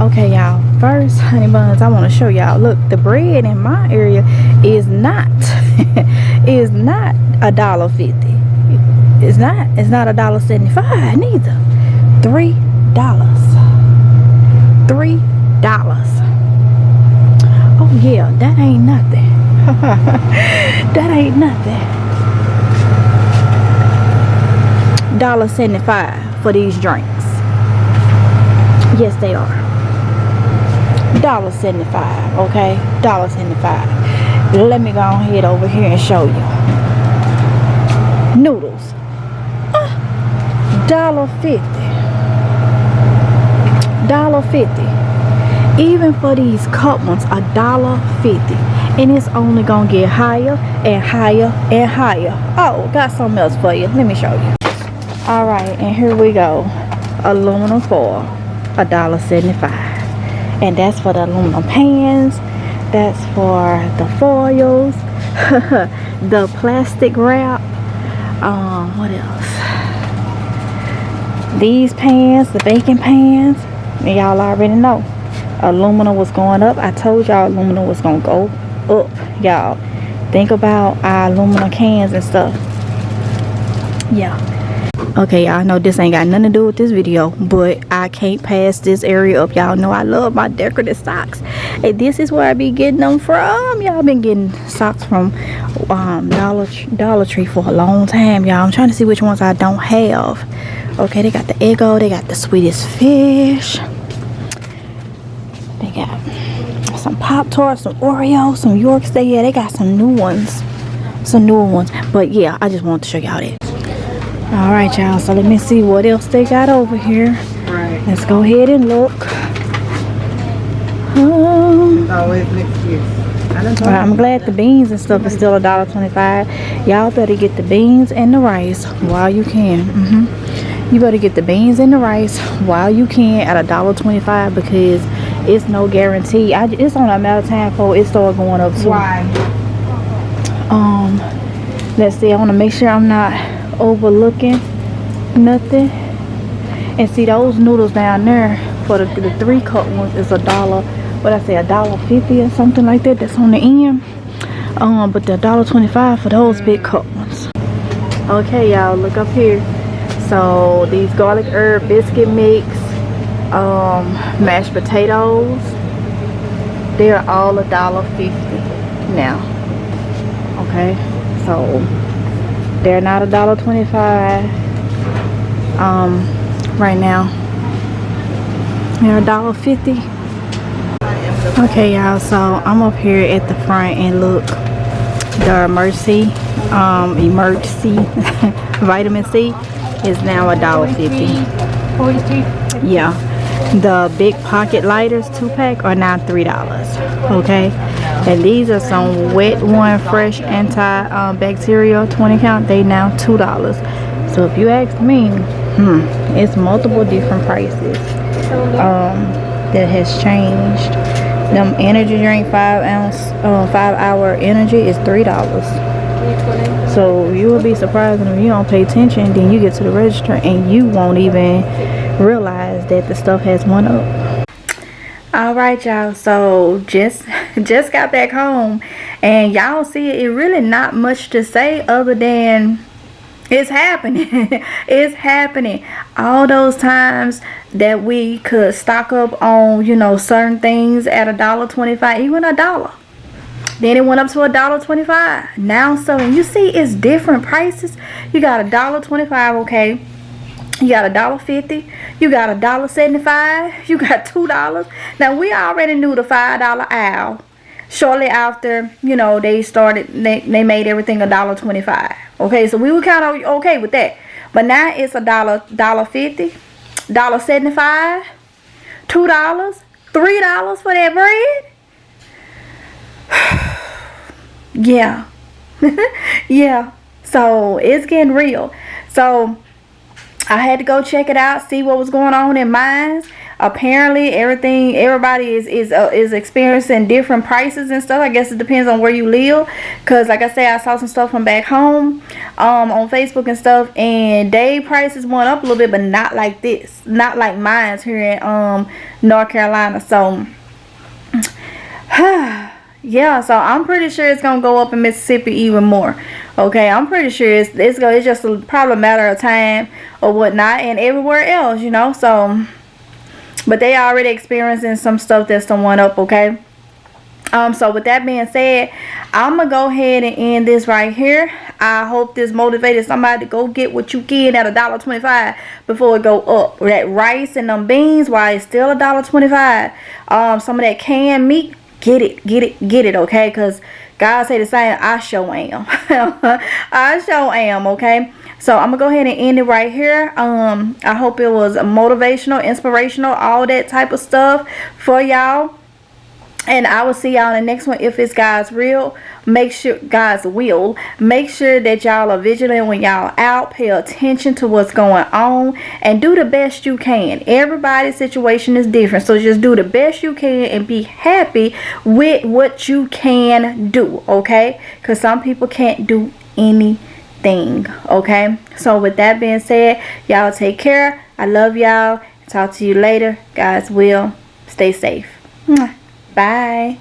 Okay, y'all, first, honey buns, I want to show y'all. Look, the bread in my area is not is not $1.50. It's not $1.75 neither. $3. Oh yeah, that ain't nothing. That ain't nothing. $1.75 for these drinks. Yes, they are. $1.75, okay? $1.75. Let me go ahead over here and show you. Noodles. $1.50. $1.50. Even for these cup ones, $1.50. And it's only gonna get higher and higher and higher. Oh, got something else for you. Let me show you. Alright, and here we go. Aluminum foil, $1.75. And that's for the aluminum pans. That's for the foils. The plastic wrap. What else? These pans, the baking pans. And y'all already know aluminum was going up. I told y'all aluminum was gonna go up. Y'all think about our aluminum cans and stuff. Yeah. Okay, y'all know this ain't got nothing to do with this video, but I can't pass this area up. Y'all know I love my decorative socks, and this is where I be getting them from. Y'all been getting socks from Dollar Tree for a long time, y'all. I'm trying to see which ones I don't have. Okay, they got the Eggo, they got the Sweetest Fish, they got some Pop-Tarts, some Oreos, some Yorks. They got some new ones, but yeah, I just wanted to show y'all that. All right, y'all, so let me see what else they got over here. Right, let's go ahead and look. I'm glad the beans and stuff is still $1.25. Y'all better get the beans and the rice while you can. You better get the beans and the rice while you can at $1.25, because it's no guarantee. It's on a matter of time before it starts going up too. Why? Let's see. I want to make sure I'm not overlooking nothing. And see, those noodles down there for the 3-cup ones is $1. What I say, $1.50 or something like that. That's on the end. But the $1.25 for those big cup ones. Okay, y'all, look up here. So these garlic herb biscuit mix, mashed potatoes, they're all $1.50 now. Okay, so they're not $1.25 right now. They're $1.50. Okay, y'all, so I'm up here at the front, and look, the emergency vitamin C is now $1.50. Yeah, the big pocket lighters 2-pack are now $3. Okay, and these are some wet one fresh antibacterial 20 count. They now $2. So if you ask me, it's multiple different prices that has changed. Them energy drink 5-hour energy is $3. So you will be surprised if you don't pay attention. Then you get to the register and you won't even realize that the stuff has went up. All right, y'all, so just got back home, and y'all see it really not much to say other than it's happening. It's happening. All those times that we could stock up on, you know, certain things at $1.25, even $1. Then it went up to $1.25. Now, so, and you see it's different prices. You got $1.25, okay. You got $1.50. You got $1.75. You got $2. Now, we already knew the $5 aisle. Shortly after, you know, they made everything $1.25. Okay, so we were kind of okay with that. But now it's $1.50, $1.75, $2, $3 for that bread. Yeah. Yeah. So it's getting real. So I had to go check it out, see what was going on in mine. apparently everybody is experiencing different prices and stuff. I guess it depends on where you live, because like I said, I saw some stuff from back home on Facebook and stuff, and they prices went up a little bit, but not like this, not like mine's here in North Carolina. So yeah, so I'm pretty sure it's gonna go up in Mississippi even more. Okay, I'm pretty sure it's just probably a matter of time or whatnot, and everywhere else, you know. So, but they already experiencing some stuff that's done went up. Okay. So with that being said, I'm gonna go ahead and end this right here. I hope this motivated somebody to go get what you can at $1.25 before it go up. That rice and them beans, while it's still $1.25, some of that canned meat, get it, okay? Because God say the same. I sure am. I sure am, okay? So I'm gonna go ahead and end it right here. I hope it was motivational, inspirational, all that type of stuff for y'all. And I will see y'all in the next one. If it's God's will, make sure God's will, make sure that y'all are vigilant when y'all out. Pay attention to what's going on and do the best you can. Everybody's situation is different, so just do the best you can and be happy with what you can do, okay? Because some people can't do anything, okay? So with that being said, y'all take care. I love y'all. Talk to you later. God's will. Stay safe. Bye.